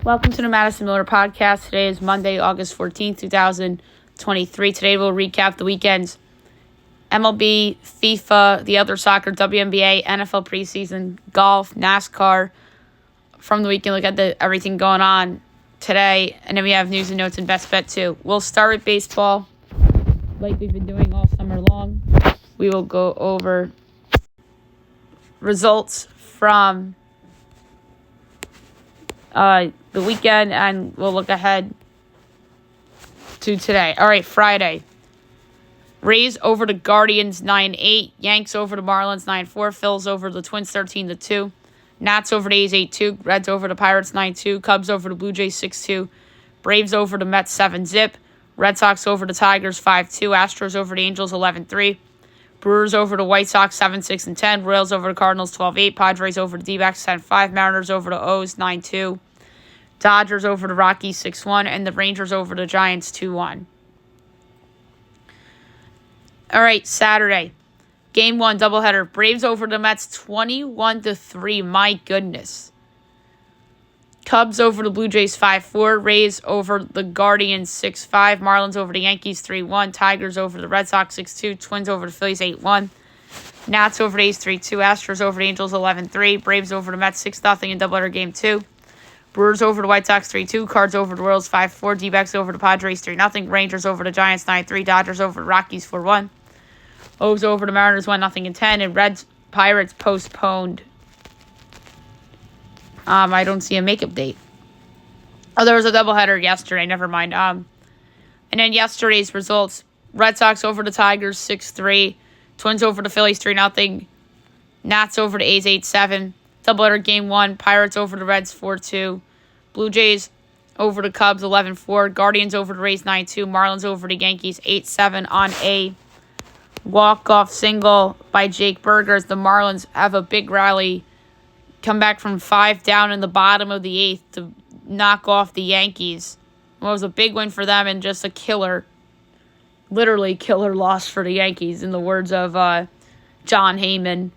Welcome to the Madison Miller Podcast. Today is Monday, August 14th, 2023. Today we'll recap the weekend's MLB, FIFA, the other soccer, WNBA, NFL preseason, golf, NASCAR. From the weekend, look at everything going on today. And then we have news and notes and best bet too. We'll start with baseball like we've been doing all summer long. We will go over results from the weekend, and we'll look ahead to today. All right, Friday. Rays over the Guardians 9-8. Yanks over the Marlins 9-4. Phils over the Twins 13-2. Nats over the A's 8-2. Reds over the Pirates 9-2. Cubs over the Blue Jays 6-2. Braves over the Mets 7-zip. Red Sox over the Tigers 5-2. Astros over the Angels 11-3. Brewers over the White Sox 7-6-10. Royals over the Cardinals 12-8. Padres over the D-backs 10-5. Mariners over the O's 9-2. Dodgers over the Rockies 6-1. And the Rangers over the Giants 2-1. All right, Saturday. Game 1, doubleheader. Braves over the Mets 21-3. My goodness. Cubs over the Blue Jays 5-4. Rays over the Guardians 6-5. Marlins over the Yankees 3-1. Tigers over the Red Sox 6-2. Twins over the Phillies 8-1. Nats over the A's 3-2. Astros over the Angels 11-3. Braves over the Mets 6-0 in doubleheader game 2. Brewers over the White Sox 3-2. Cards over the Royals 5-4. D-backs over the Padres 3-0. Rangers over the Giants 9-3. Dodgers over the Rockies 4-1. O's over the Mariners 1-0 and 10. And Reds Pirates postponed. I don't see a makeup date. Oh, there was a doubleheader yesterday. Never mind. And then yesterday's results. Red Sox over the Tigers 6-3. Twins over the Phillies 3-0. Nats over the A's 8-7. Doubleheader game 1. Pirates over the Reds 4-2. Blue Jays over the Cubs 11-4. Guardians over the Rays 9-2. Marlins over the Yankees 8-7 on a walk-off single by Jake Burger as the Marlins have a big rally. Come back from 5 down in the bottom of the 8th to knock off the Yankees. It was a big win for them and just a killer, literally killer loss for the Yankees in the words of John Heyman.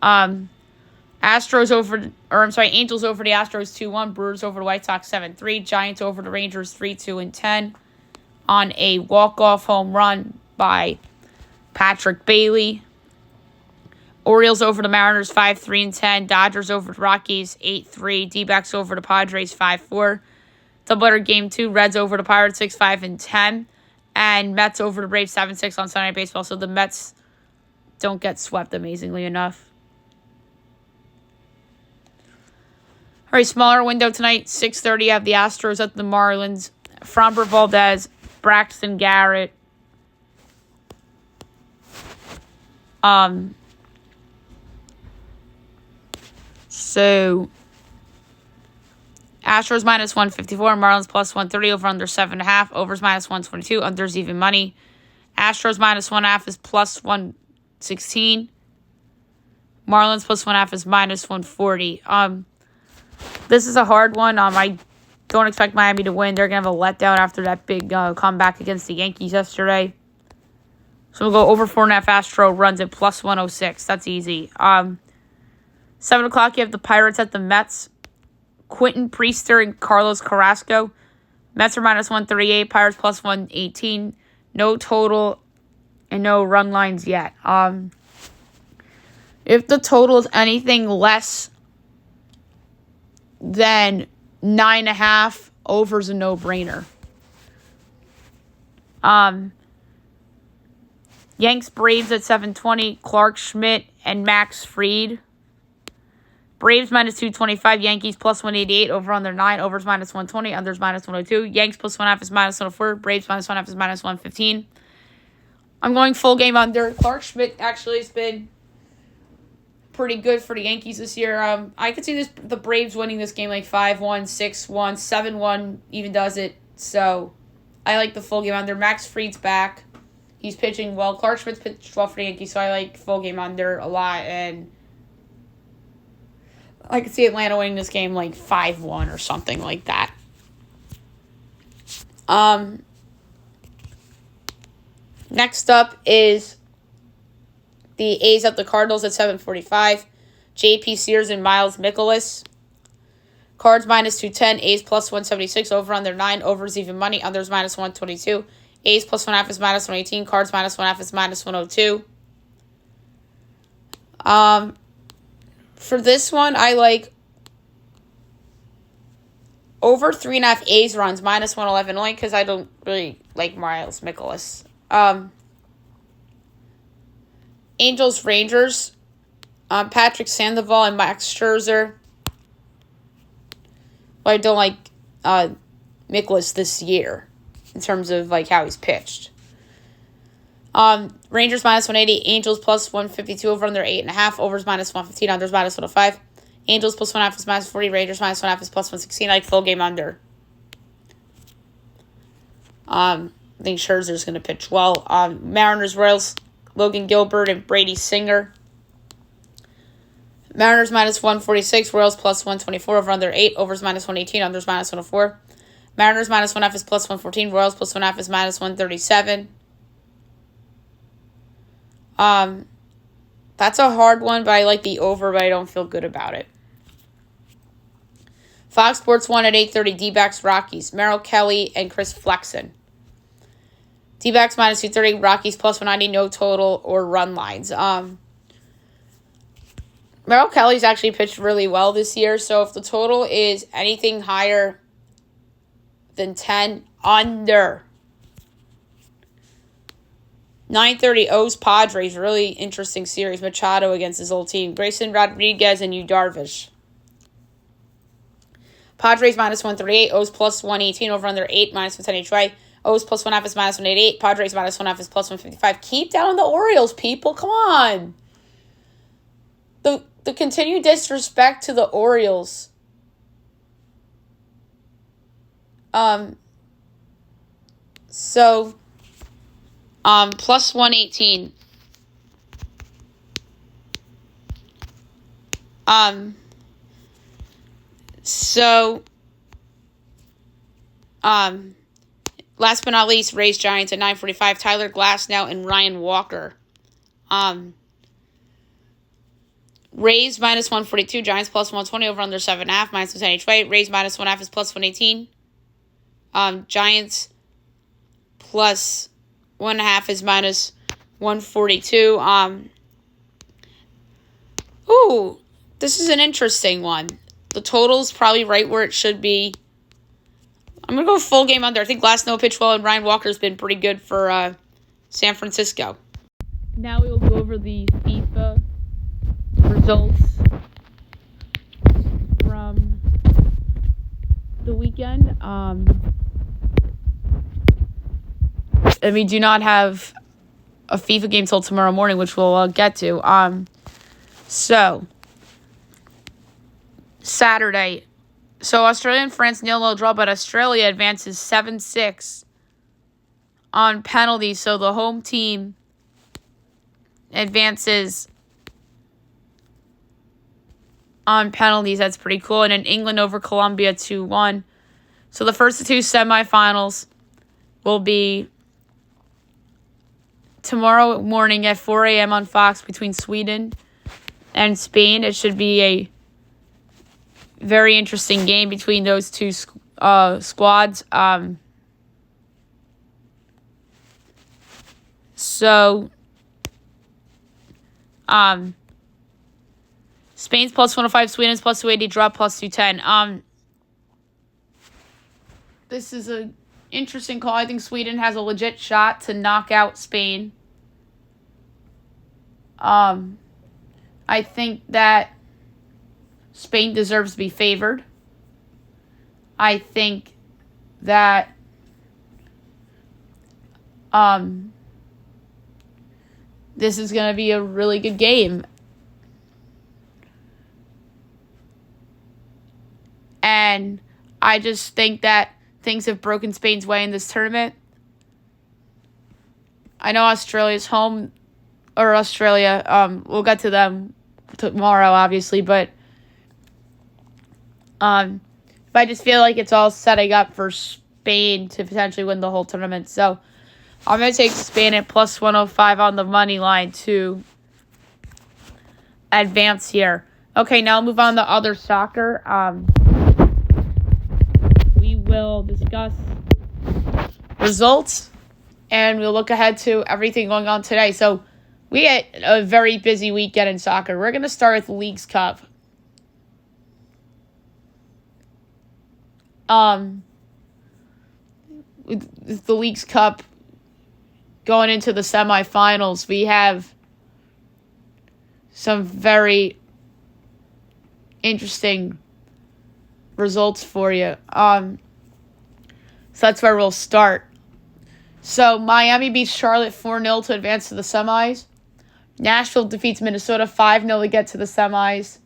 Angels over the Astros 2-1. Brewers over the White Sox 7-3. Giants over the Rangers 3-2-10 on a walk-off home run by Patrick Bailey. Orioles over the Mariners 5-3-10. Dodgers over the Rockies 8-3. D-backs over the Padres 5-4. Doubleheader game 2. Reds over the Pirates 6-5-10. And Mets over the Braves 7-6 on Sunday Night Baseball. So the Mets don't get swept, amazingly enough. All right, smaller window tonight. 6:30. Have the Astros at the Marlins. Framber Valdez, Braxton Garrett. So, Astros minus 154, Marlins plus 130, over under 7.5, overs minus 122, unders even money. Astros minus 1.5 is plus 116. Marlins plus 1.5 is minus 140. This is a hard one. I don't expect Miami to win. They're going to have a letdown after that big comeback against the Yankees yesterday. So we'll go over 4.5 Astro runs at plus 106. That's easy. 7 o'clock, you have the Pirates at the Mets. Quentin Priester and Carlos Carrasco. Mets are minus 138. Pirates plus 118. No total and no run lines yet. If the total is anything less than 9.5, over's a no-brainer. Yanks Braves at 720. Clark Schmidt and Max Fried. Braves minus 225. Yankees plus 188. Over under 9. Overs minus 120. Unders minus 102. Yanks plus 1.5 is minus 104. Braves minus 1.5 is minus 115. I'm going full game under. Clark Schmidt actually has been pretty good for the Yankees this year. I could see the Braves winning this game like 5-1, 6-1, 7-1 even does it. So I like the full game under. Max Fried's back. He's pitching well. Clark Schmidt's pitched well for the Yankees, so I like full game under a lot. And I could see Atlanta winning this game like 5-1 or something like that. Next up is the A's at the Cardinals at 7:45. J.P. Sears and Miles Mikolas. Cards minus 210. A's plus 176. Over under 9. Overs even money. Unders minus 122. A's plus 1/2 is minus 118. Cards minus 1/2 is minus 102. For this one, I like over 3.5 A's runs, minus 111, only because I don't really like Miles Mikolas. Angels, Rangers, Patrick Sandoval and Max Scherzer. But I don't like Mikolas this year in terms of like how he's pitched. Rangers minus 180, Angels plus 152, over under 8.5, overs minus 115, unders minus 105. Angels plus 1/2 is minus 40, Rangers minus 1/2 is plus 116. I like full game under. I think Scherzer's going to pitch well. Mariners, Royals, Logan Gilbert and Brady Singer. Mariners minus 146, Royals plus 124, over under 8, overs minus 118, unders minus 104. Mariners minus 1/2 is plus 114, Royals plus 1/2 is minus 137. That's a hard one, but I like the over, but I don't feel good about it. Fox Sports 1 at 8:30, D-backs, Rockies, Merrill Kelly and Chris Flexen. D-backs minus 230, Rockies plus 190, no total or run lines. Merrill Kelly's actually pitched really well this year, so if the total is anything higher than 10, under. 9:30, O's Padres, really interesting series. Machado against his old team. Grayson Rodriguez and Yu Darvish. Padres minus 138, O's plus 118, over under 8, minus 110 each way. O's plus 1/2 is minus 188. Padres minus 1/2 is plus 155. Keep down the Orioles, people. Come on. The continued disrespect to the Orioles. Plus 118. Last but not least, Rays Giants at 9:45. Tyler Glasnow and Ryan Walker. Rays minus 142. Giants plus 120, over under 7.5, minus 10 each way. Rays minus 1/2 is plus 118. Giants plus 1/2 is minus 142. This is an interesting one. The total's probably right where it should be. I'm going to go full game under. I think Glasnow pitched well, and Ryan Walker's been pretty good for San Francisco. Now we will go over the FIFA results from the weekend. And we do not have a FIFA game till tomorrow morning, which we'll get to. So, Saturday. So, Australia and France 0-0 draw, but Australia advances 7-6 on penalties. So, the home team advances on penalties. That's pretty cool. And then England over Colombia 2-1. So, the first two semifinals will be tomorrow morning at 4 a.m. on Fox between Sweden and Spain. It should be a very interesting game between those two squads. Spain's plus 105, Sweden's plus 280, draw plus 210. This is an interesting call. I think Sweden has a legit shot to knock out Spain. I think that Spain deserves to be favored. I think that this is going to be a really good game. And I just think that things have broken Spain's way in this tournament. I know Australia's home, or Australia, we'll get to them tomorrow, obviously, but I just feel like it's all setting up for Spain to potentially win the whole tournament. So I'm going to take Spain at plus 105 on the money line to advance here. Okay, now I'll move on to other soccer. discuss results, and we'll look ahead to everything going on today. So we had a very busy weekend in soccer. We're going to start with the Leagues Cup. With the Leagues Cup going into the semifinals, we have some very interesting results for you. So that's where we'll start. So Miami beats Charlotte 4-0 to advance to the semis. Nashville defeats Minnesota 5-0 to get to the semis.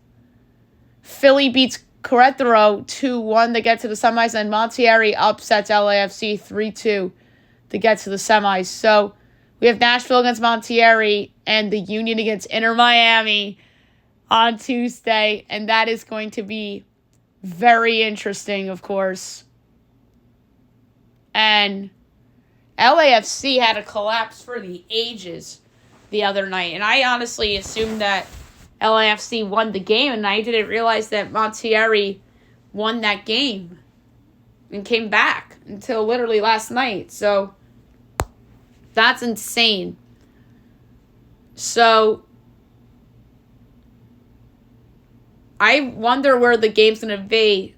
Philly beats Querétaro 2-1 to get to the semis. And Monterrey upsets LAFC 3-2 to get to the semis. So we have Nashville against Monterrey and the Union against Inter Miami on Tuesday. And that is going to be very interesting, of course. And LAFC had a collapse for the ages the other night. And I honestly assumed that LAFC won the game, and I didn't realize that Monterrey won that game and came back until literally last night. So that's insane. So I wonder where the game's going to be.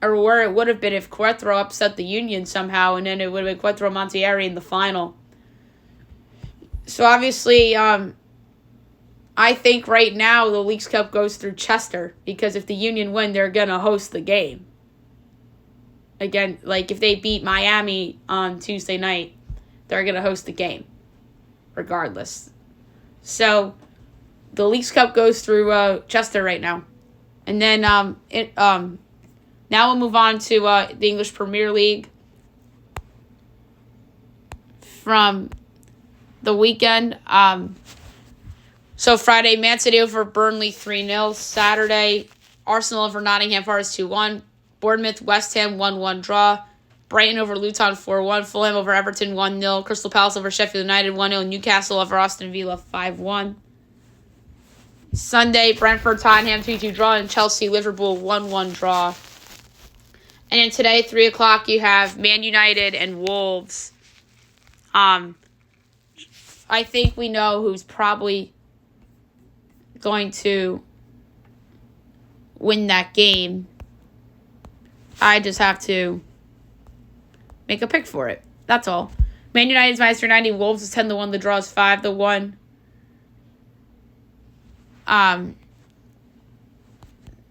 Or where it would have been if Querétaro upset the Union somehow, and then it would have been Querétaro Monterrey in the final. So obviously, I think right now the Leagues Cup goes through Chester, because if the Union win, they're going to host the game. Again, like if they beat Miami on Tuesday night, they're going to host the game, regardless. So the Leagues Cup goes through Chester right now. And then now we'll move on to the English Premier League from the weekend. So Friday, Man City over Burnley 3-0. Saturday, Arsenal over Nottingham Forest 2-1. Bournemouth, West Ham 1-1 draw. Brighton over Luton 4-1. Fulham over Everton 1-0. Crystal Palace over Sheffield United 1-0. Newcastle over Aston Villa 5-1. Sunday, Brentford, Tottenham 2-2 draw. And Chelsea, Liverpool 1-1 draw. And then today, 3 o'clock, you have Man United and Wolves. I think we know who's probably going to win that game. I just have to make a pick for it. That's all. Man United's minus 390. Wolves is 10-1. The draw is 5-1.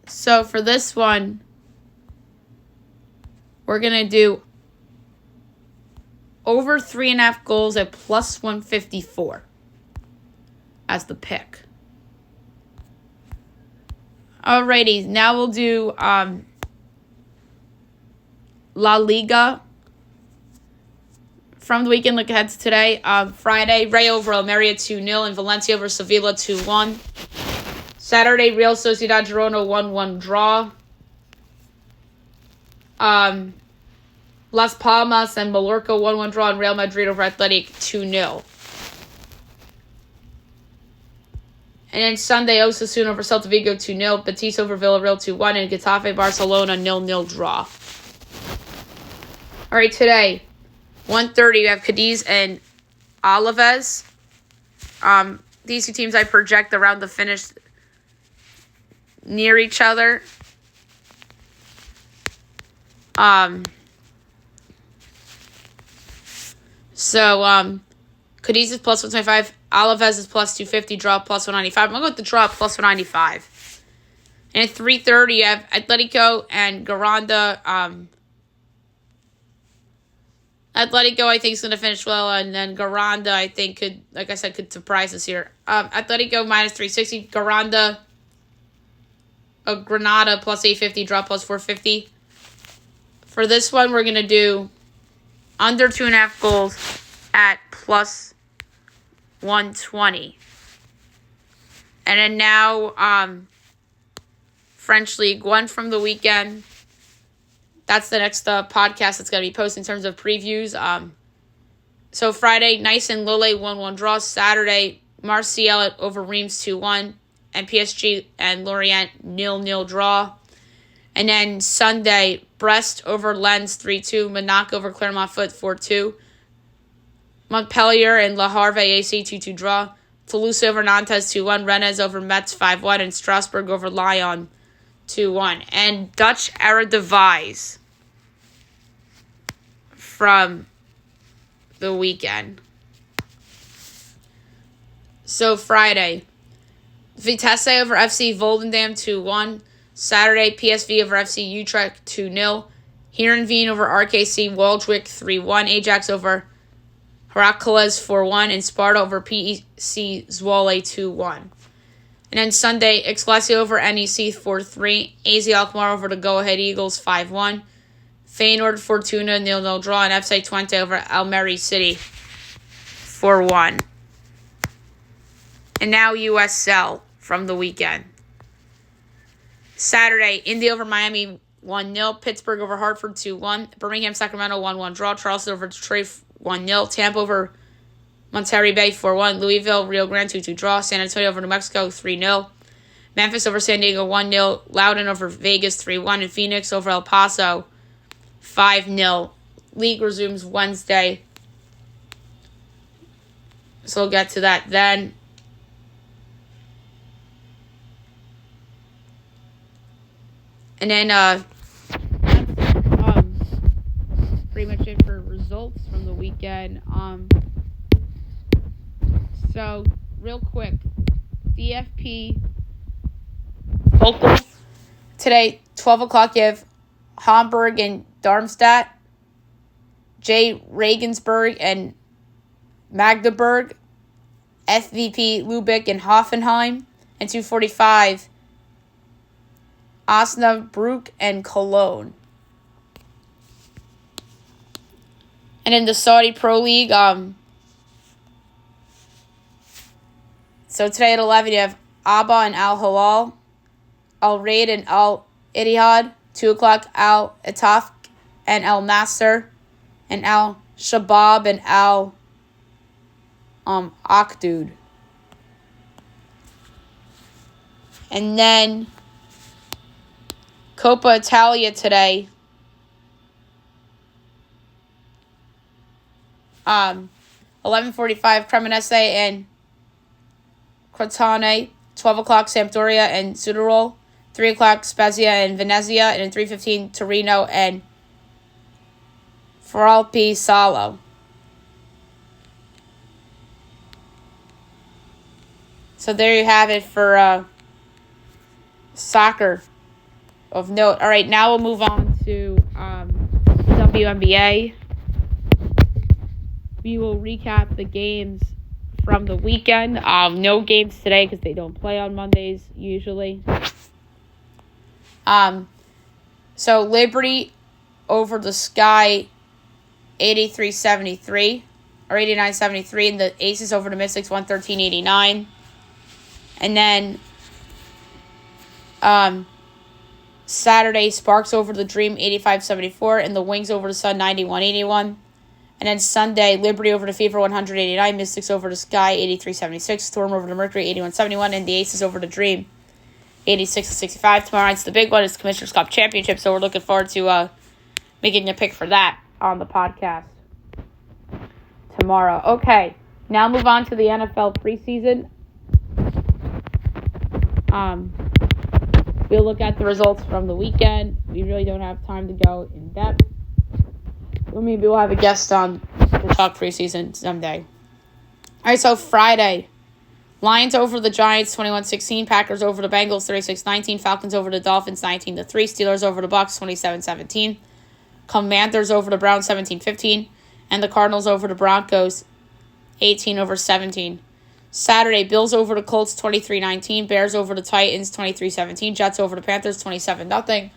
So for this one, we're going to do over 3.5 goals at plus 154 as the pick. Alrighty, now we'll do La Liga from the weekend. Look ahead to today. Friday, Rayo over Almeria 2-0 and Valencia over Sevilla 2-1. Saturday, Real Sociedad Girona 1-1 draw. Las Palmas and Mallorca 1-1 draw, and Real Madrid over Athletic 2-0. And then Sunday, Osasuna over Celta Vigo 2-0, Betis over Villarreal 2-1, and Getafe Barcelona 0-0 draw. All right, today, 1:30, you have Cadiz and Alaves. These two teams I project around the finish near each other. Cadiz is plus 125. Alaves is plus 250. Draw plus 195. I'm going to go with the draw plus 195. And at 3:30, you have Atletico and Garanda. Atletico, I think, is going to finish well. And then Garanda, I think, could surprise us here. Atletico minus 360. Garanda, Granada plus 850. Draw plus 450. For this one, we're going to do under 2.5 goals at plus 120. And then now, French League 1 from the weekend. That's the next podcast that's going to be posted in terms of previews. So Friday, Nice and Lille 1-1 draw. Saturday, Marseille over Reims 2-1. And PSG and Lorient 0-0 draw. And then Sunday, Brest over Lens 3-2, Monaco over Clermont Foot 4-2, Montpellier and Le Havre AC 2-2 draw, Toulouse over Nantes 2-1, Rennes over Metz 5-1, and Strasbourg over Lyon 2-1. And Dutch Eredivisie from the weekend. So Friday, Vitesse over FC Volendam 2-1. Saturday, PSV over FC Utrecht 2-0. Heerenveen over RKC Waldwijk 3-1. Ajax over Heracles 4-1. And Sparta over PEC Zwolle 2-1. And then Sunday, Excelsior over NEC 4-3. AZ Alkmaar over the Go Ahead Eagles 5-1. Feyenoord Fortuna 0-0 draw. And FC Twente over Almere City 4-1. And now USL from the weekend. Saturday, Indy over Miami 1-0. Pittsburgh over Hartford 2-1. Birmingham Sacramento 1-1 draw. Charleston over Detroit 1-0. Tampa over Monterrey Bay 4-1. Louisville Rio Grande 2-2 draw. San Antonio over New Mexico 3-0. Memphis over San Diego 1-0. Loudoun over Vegas 3-1. And Phoenix over El Paso 5-0. League resumes Wednesday. So we'll get to that then. And then that's pretty much it for results from the weekend. So real quick, DFP local today, 12 o'clock. You have Hamburg and Darmstadt, J. Regensburg and Magdeburg, FVP Lübeck and Hoffenheim, and 2:45. Osnabrück and Cologne. And in the Saudi Pro League, so today at 11 you have Abba and Al Hilal, Al Raid and Al Ittihad, 2 o'clock Al Itaf and Al Nasser, and Al Shabab and Al Akdud. And then Coppa Italia today. 11:45 Cremonese and Crotone. 12 o'clock Sampdoria and Süderol. 3 o'clock Spezia and Venezia. And at 3:15 Torino and Foralpi Salo. So there you have it for soccer of note. All right, now we'll move on to WNBA. We will recap the games from the weekend. No games today because they don't play on Mondays usually. So Liberty over the Sky 83-73 or 89-73, and the Aces over the Mystics 113-89. And then Saturday, Sparks over the Dream 85-74, and the Wings over the Sun 91-81. And then Sunday, Liberty over the Fever 189, Mystics over the Sky 83-76, Storm over the Mercury 81-71, and the Aces over the Dream 86-65. Tomorrow night's the big one. It's Commissioner's Cup Championship, so we're looking forward to making a pick for that on the podcast tomorrow. Okay, now move on to the NFL preseason. We'll look at the results from the weekend. We really don't have time to go in depth. Or maybe we'll have a guest on to talk preseason someday. All right, so Friday. Lions over the Giants 21-16. Packers over the Bengals 36-19. Falcons over the Dolphins 19-3. Steelers over the Bucs 27-17. Commanders over the Browns 17-15. And the Cardinals over the Broncos 18-17. Saturday, Bills over the Colts 23-19, Bears over the Titans 23-17, Jets over the Panthers 27-0,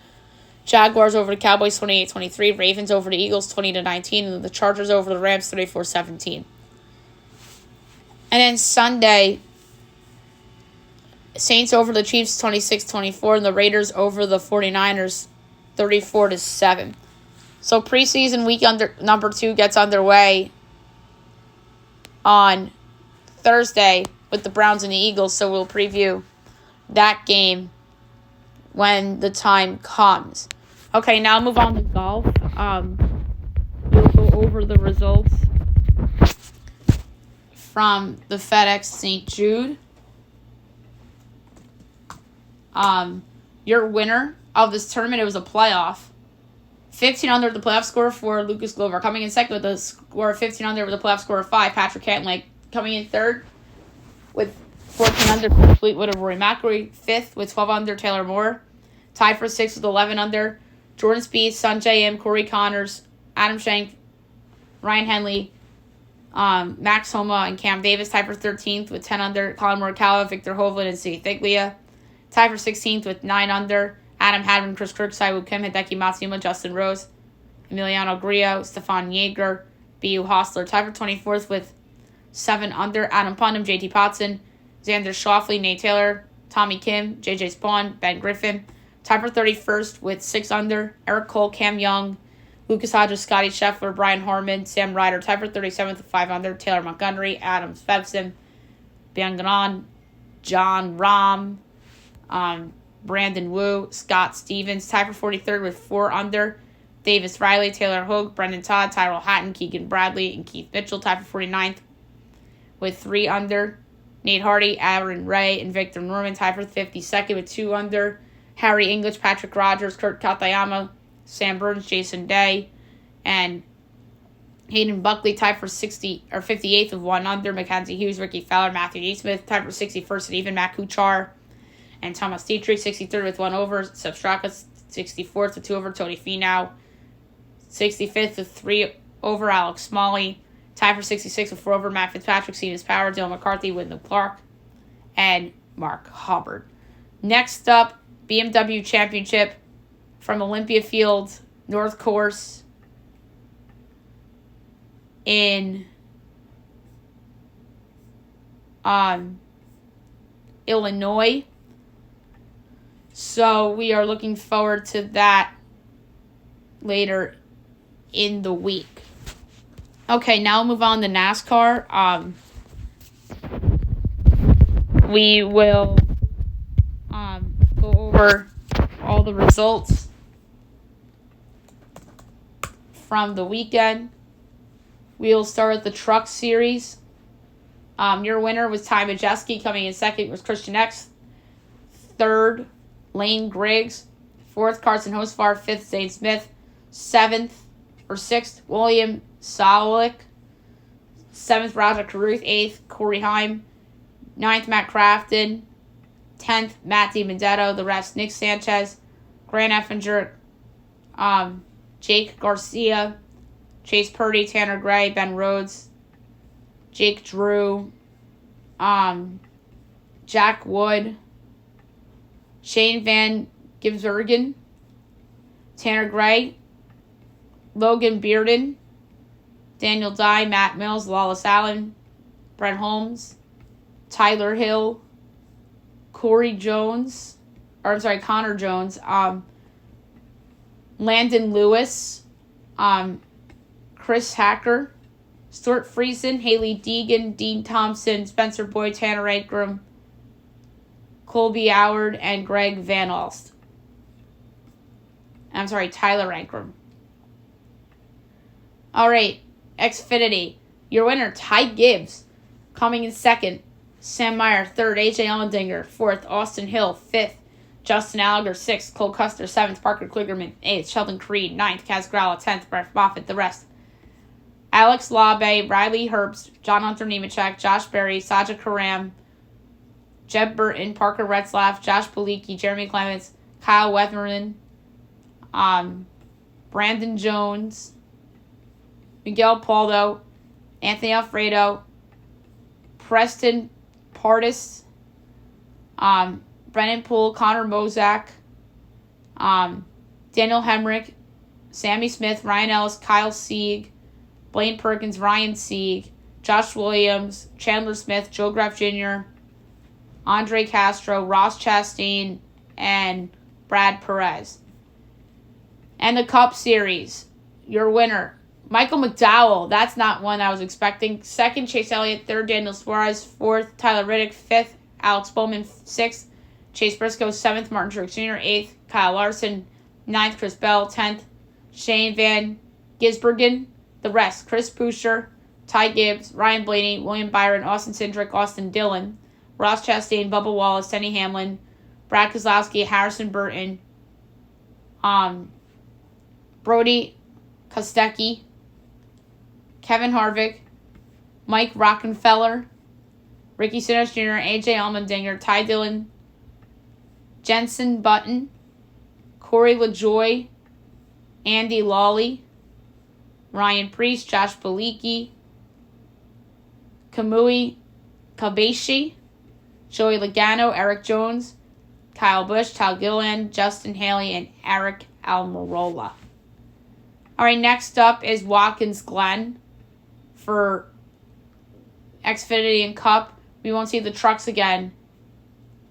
Jaguars over the Cowboys 28-23, Ravens over the Eagles 20-19, and the Chargers over the Rams 34-17. And then Sunday, Saints over the Chiefs 26-24, and the Raiders over the 49ers 34-7. So preseason week number 2 gets underway on Thursday with the Browns and the Eagles, so we'll preview that game when the time comes. Okay, now move on to golf. We'll go over the results from the FedEx St. Jude. Your winner of this tournament, it was a playoff. 15 under the playoff score for Lucas Glover. Coming in second with a score of 15 under with a playoff score of 5, Patrick Cantlake. Coming in third with 14 under for Fleetwood of Rory McIlroy. Fifth with 12 under, Taylor Moore. Tied for sixth with 11 under, Jordan Spieth, Sungjae Im, Corey Connors, Adam Schenk, Ryan Henley, Max Homa, and Cam Davis. Tied for 13th with 10 under, Colin Morikawa, Victor Hovland, and Steve Thiglia. Tied for 16th with 9 under, Adam Hadwin, Chris Kirk, Siwoo Kim, Hideki Matsuyama, Justin Rose, Emiliano Grillo, Stefan Jaeger, B.U. Hostler. Tied for 24th with 7 under, Adam Putnam, J.T. Potson, Xander Schauffele, Nate Taylor, Tommy Kim, J.J. Spawn, Ben Griffin. Tied for 31st with 6 under, Eric Cole, Cam Young, Lucas Hodges, Scotty Scheffler, Brian Harmon, Sam Ryder. Tied for 37th with 5 under, Taylor Montgomery, Adam Svensson, Ben Ganon, John Rahm, Brandon Wu, Scott Stevens. Tied for 43rd with 4 under, Davis Riley, Taylor Hogue, Brendan Todd, Tyrell Hatton, Keegan Bradley, and Keith Mitchell. Tied for 49th with 3 under, Nate Hardy, Aaron Ray, and Victor Norman. Tied for 52nd with 2 under, Harry English, Patrick Rogers, Kurt Katayama, Sam Burns, Jason Day, and Hayden Buckley. Tied for 58th with 1 under, Mackenzie Hughes, Ricky Fowler, Matthew Neesmith. Tied for 61st and even, Matt Kuchar and Thomas Dietrich. 63rd with 1 over, Sepp Straka. 64th with 2 over, Tony Finau. 65th with 3 over, Alex Smalley. Tied for 66th with 4 over, Matt Fitzpatrick, Cena's Power, Dylan McCarthy, Wyndham Clark, and Mark Hubbard. Next up, BMW Championship from Olympia Field, North Course in Illinois. So we are looking forward to that later in the week. Okay, now we'll move on to NASCAR. We will go over all the results from the weekend. We'll start with the Truck Series. Your winner was Ty Majeski. Coming in second was Christian X. Third, Lane Griggs. Fourth, Carson Hocevar. Fifth, Zane Smith. Sixth, William Sawlik. Seventh, Roger Carruth. Eighth, Corey Heim. Ninth, Matt Crafton. 10th, Matt DiBenedetto. The rest, Nick Sanchez, Grant Effinger, Jake Garcia, Chase Purdy, Tanner Gray, Ben Rhodes, Jake Drew, Jack Wood, Shane Van Gisbergen, Tanner Gray, Logan Bearden, Daniel Dye, Matt Mills, Lawless Allen, Brent Holmes, Tyler Hill, Connor Jones, Landon Lewis, Chris Hacker, Stuart Friesen, Haley Deegan, Dean Thompson, Spencer Boyd, Tanner Ankrum, Colby Howard, and Greg Van Alst. Tyler Ankrum. All right, Xfinity. Your winner, Ty Gibbs. Coming in second, Sam Meyer. Third, AJ Allmendinger. Fourth, Austin Hill. Fifth, Justin Allgaier. Sixth, Cole Custer. Seventh, Parker Kligerman. Eighth, Sheldon Creed. Ninth, Kaz Gralla. 10th, Brett Moffitt. The rest, Alex Labe, Riley Herbst, John Hunter Nemechek, Josh Berry, Saja Karam, Jeb Burton, Parker Retzlaff, Josh Paliki, Jeremy Clements, Kyle Weatherman, Brandon Jones, Miguel Paldo, Anthony Alfredo, Preston Pardis, Brennan Poole, Connor Mozak, Daniel Hemrick, Sammy Smith, Ryan Ellis, Kyle Sieg, Blaine Perkins, Ryan Sieg, Josh Williams, Chandler Smith, Joe Graff Jr., Andre Castro, Ross Chastain, and Brad Perez. And the Cup Series, your winner, Michael McDowell. That's not one I was expecting. Second, Chase Elliott. Third, Daniel Suarez. Fourth, Tyler Riddick. Fifth, Alex Bowman. Sixth, Chase Briscoe 7th, Martin Truex Jr. 8th, Kyle Larson 9th, Chris Bell 10th, Shane Van Gisbergen. The rest: Chris Buescher, Ty Gibbs, Ryan Blaney, William Byron, Austin Cindric, Austin Dillon, Ross Chastain, Bubba Wallace, Denny Hamlin, Brad Keselowski, Harrison Burton, Brody Kostecki, Kevin Harvick, Mike Rockenfeller, Ricky Stenhouse Jr., AJ Allmendinger, Ty Dillon, Jenson Button, Corey LaJoie, Andy Lawley, Ryan Preece, Josh Bilicki, Kamui Kobayashi, Joey Logano, Eric Jones, Kyle Busch, Tal Gilliland, Justin Haley, and Eric Almirola. All right, next up is Watkins Glen for Xfinity and Cup. We won't see the trucks again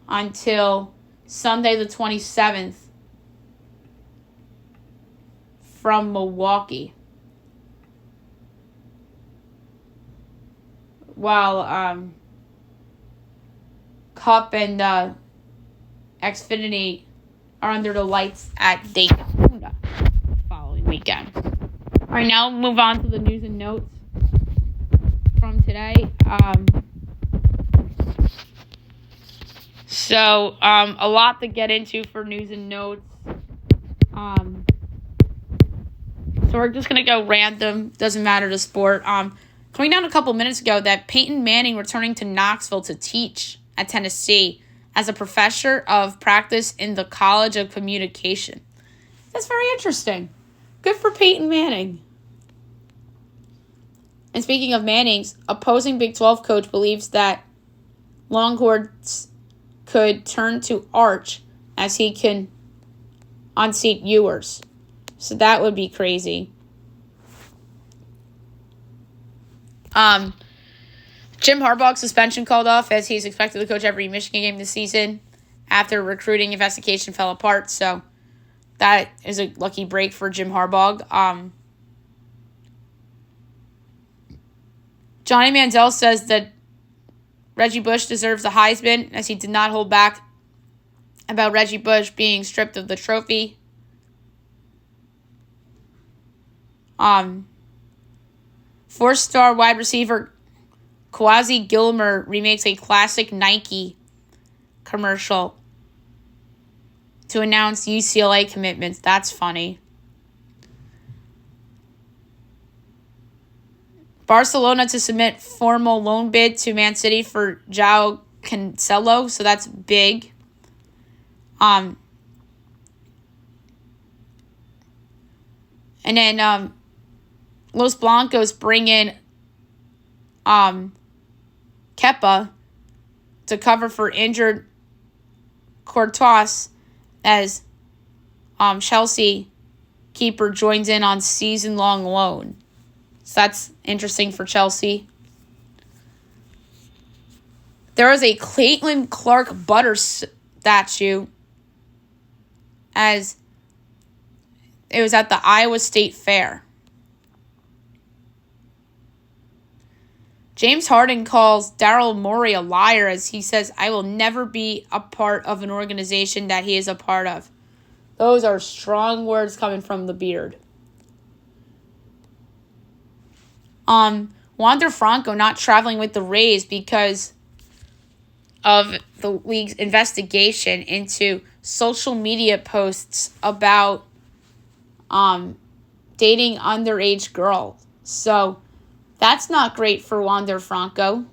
until Sunday the 27th from Milwaukee. While Cup and Xfinity are under the lights at Daytona the following weekend. All right, now we'll move on to the news and notes from today. So a lot to get into for news and notes. So we're just going to go random. Doesn't matter the sport. Coming down a couple minutes ago that Peyton Manning returning to Knoxville to teach at Tennessee as a professor of practice in the College of Communication. That's very interesting. Good for Peyton Manning. And speaking of Manning's, opposing Big 12 coach believes that Longhorns could turn to Arch as he can unseat Ewers. So that would be crazy. Jim Harbaugh's suspension called off as he's expected to coach every Michigan game this season after recruiting investigation fell apart. So that is a lucky break for Jim Harbaugh. Johnny Manziel says that Reggie Bush deserves the Heisman as he did not hold back about Reggie Bush being stripped of the trophy. Four-star wide receiver Kawhi Gilmer remakes a classic Nike commercial to announce UCLA commitments. That's funny. Barcelona to submit formal loan bid to Man City for João Cancelo, so that's big. And then Los Blancos bring in Kepa to cover for injured Courtois as Chelsea keeper joins in on season-long loan. So that's interesting for Chelsea. There is a Caitlin Clark Butter statue as it was at the Iowa State Fair. James Harden calls Daryl Morey a liar as he says, "I will never be a part of an organization that he is a part of." Those are strong words coming from the beard. Wander Franco not traveling with the Rays because of the league's investigation into social media posts about dating underage girls. So that's not great for Wander Franco,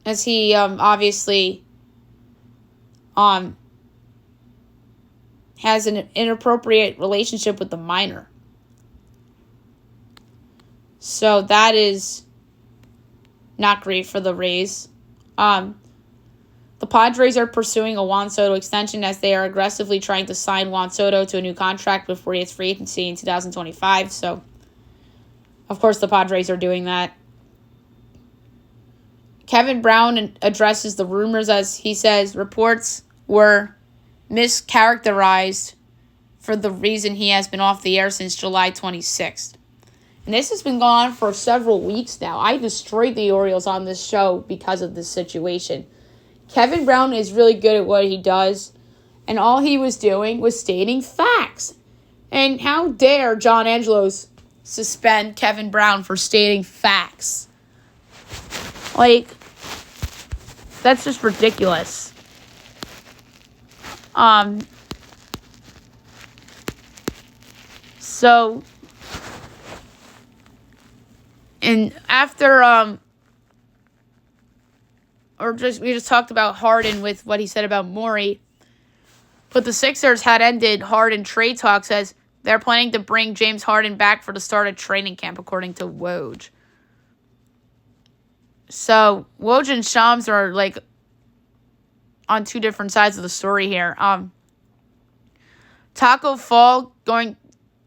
as he obviously has an inappropriate relationship with the minor. So that is not great for the Rays. The Padres are pursuing a Juan Soto extension as they are aggressively trying to sign Juan Soto to a new contract before he hits free agency in 2025. So, of course, the Padres are doing that. Kevin Brown addresses the rumors as he says reports were mischaracterized for the reason he has been off the air since July 26th. And this has been going on for several weeks now. I destroyed the Orioles on this show because of this situation. Kevin Brown is really good at what he does, and all he was doing was stating facts. And how dare John Angelos suspend Kevin Brown for stating facts? Like, that's just ridiculous. So, and after, we just talked about Harden with what he said about Morey. But the Sixers had ended Harden trade talks as they're planning to bring James Harden back for the start of training camp, according to Woj. So, Woj and Shams are, like, on two different sides of the story here. Taco Fall going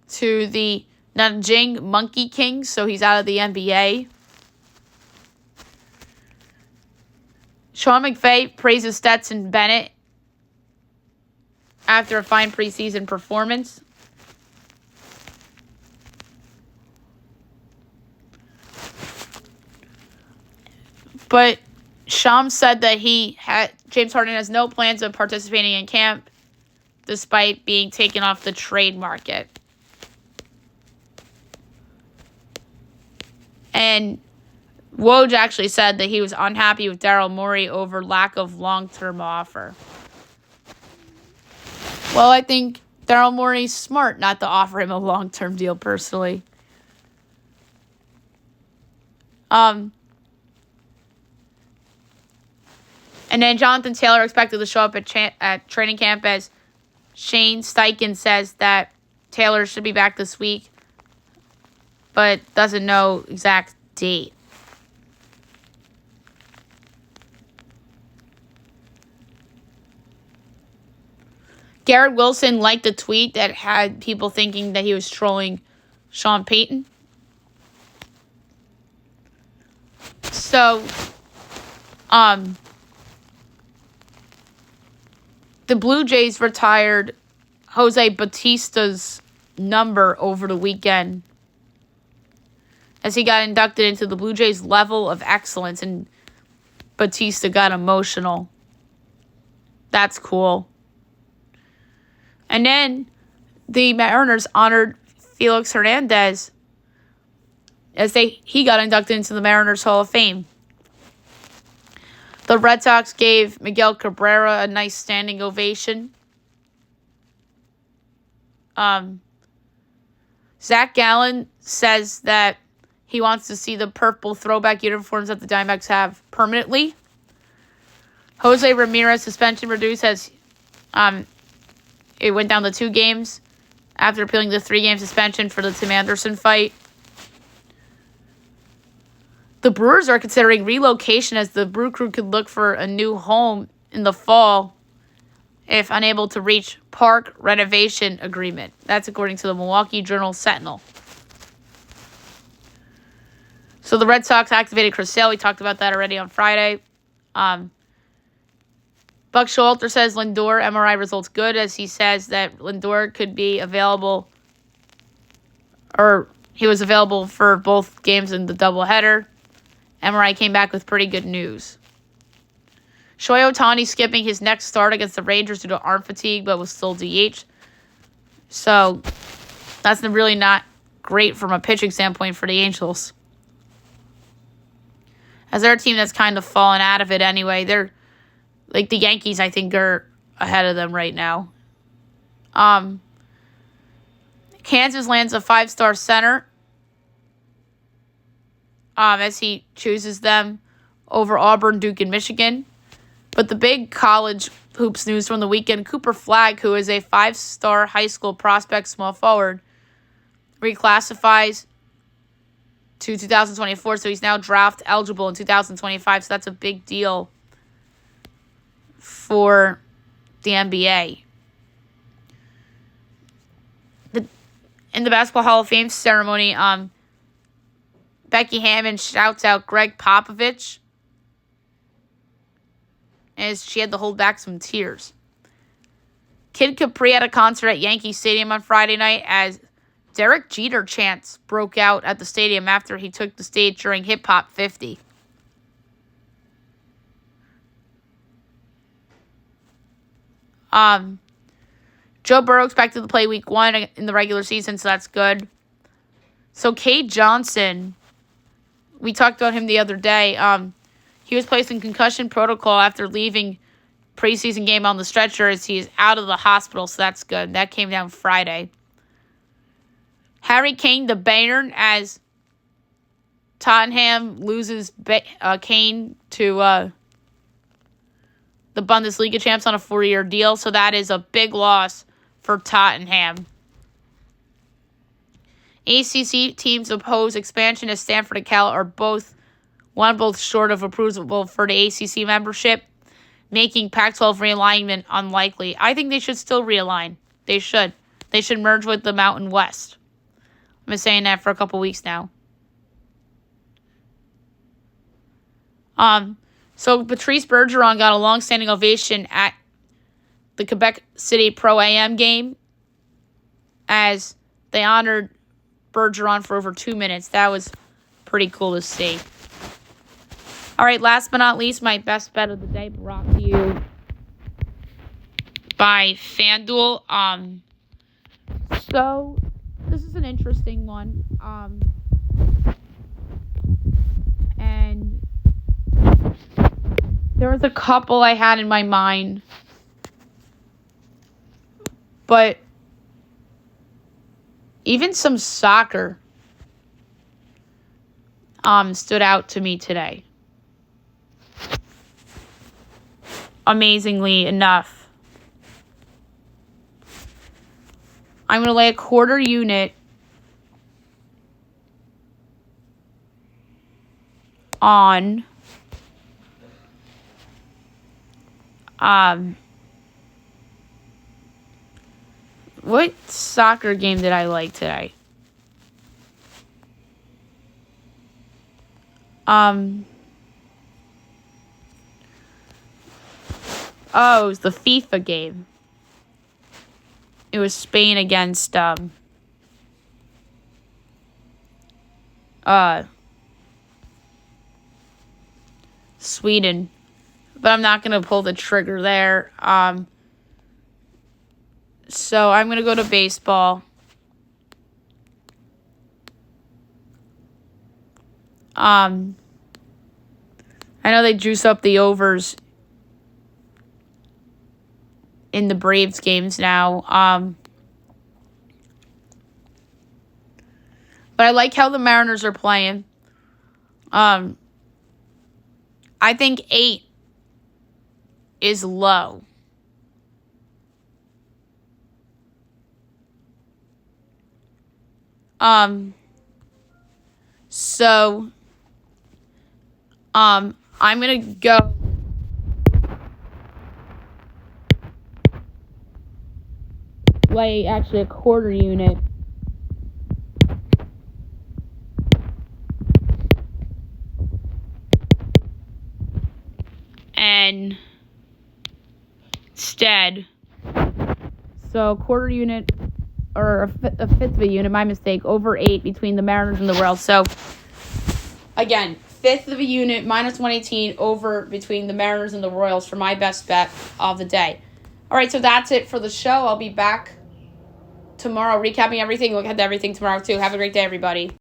to the Nanjing Monkey Kings, so he's out of the NBA. Sean McVay praises Stetson Bennett after a fine preseason performance. But Shams said that James Harden has no plans of participating in camp despite being taken off the trade market. And Woj actually said that he was unhappy with Daryl Morey over lack of long-term offer. Well, I think Daryl Morey's smart not to offer him a long-term deal personally. And then Jonathan Taylor expected to show up at training camp as Shane Steichen says that Taylor should be back this week, but doesn't know exact date. Garrett Wilson liked a tweet that had people thinking that he was trolling Sean Payton. So, the Blue Jays retired Jose Bautista's number over the weekend as he got inducted into the Blue Jays level of excellence, and Bautista got emotional. That's cool. And then the Mariners honored Felix Hernandez as he got inducted into the Mariners Hall of Fame. The Red Sox gave Miguel Cabrera a nice standing ovation. Zach Gallen says that he wants to see the purple throwback uniforms that the Diamondbacks have permanently. Jose Ramirez suspension reduced as it went down to 2 games after appealing the 3-game suspension for the Tim Anderson fight. The Brewers are considering relocation as the Brew Crew could look for a new home in the fall if unable to reach park renovation agreement. That's according to the Milwaukee Journal-Sentinel. So the Red Sox activated Chris Sale. We talked about that already on Friday. Buck Showalter says Lindor MRI results good, as he says that Lindor could be available, or he was available for both games in the doubleheader. MRI came back with pretty good news. Shohei Ohtani skipping his next start against the Rangers due to arm fatigue, but was still DH. So that's really not great from a pitching standpoint for the Angels, as they're a team that's kind of fallen out of it anyway. They're like the Yankees, I think, are ahead of them right now. Kansas lands a 5-star center as he chooses them over Auburn, Duke, and Michigan. But the big college hoops news from the weekend, Cooper Flagg, who is a 5-star high school prospect small forward, reclassifies to 2024, so he's now draft eligible in 2025, so that's a big deal for the NBA. In the Basketball Hall of Fame ceremony, Becky Hammon shouts out Greg Popovich as she had to hold back some tears. Kid Capri at a concert at Yankee Stadium on Friday night as Derek Jeter chants broke out at the stadium after he took the stage during Hip Hop 50. Joe Burrow expected to play week 1 in the regular season, so that's good. So Cade Johnson, we talked about him the other day. He was placed in concussion protocol after leaving preseason game on the stretcher as he is out of the hospital, so that's good. That came down Friday. Harry Kane to Bayern as Tottenham loses Kane to the Bundesliga champs on a 4-year deal, so that is a big loss for Tottenham. ACC teams oppose expansion as Stanford and Cal are both short of approval for the ACC membership, making Pac-12 realignment unlikely. I think they should still realign. They should. They should merge with the Mountain West. I've been saying that for a couple weeks now. So Patrice Bergeron got a long-standing ovation at the Quebec City Pro-Am game as they honored Bergeron for over 2 minutes. That was pretty cool to see. All right, last but not least, my best bet of the day brought to you by FanDuel. So this is an interesting one. And there was a couple I had in my mind, but even some soccer stood out to me today. Amazingly enough. I'm going to lay a quarter unit on what soccer game did I like today? Oh, it was the FIFA game. It was Spain against Sweden. But I'm not going to pull the trigger there. So I'm going to go to baseball. I know they juice up the overs in the Braves games now. But I like how the Mariners are playing. I think 8 is low. So I'm going to go lay actually a quarter unit and instead, so quarter unit or a fifth of a unit, my mistake, over 8 between the Mariners and the Royals. So again, fifth of a unit, minus 118 over between the Mariners and the Royals for my best bet of the day. All right, so that's it for the show. I'll be back tomorrow recapping everything. We'll get to everything tomorrow, too. Have a great day, everybody.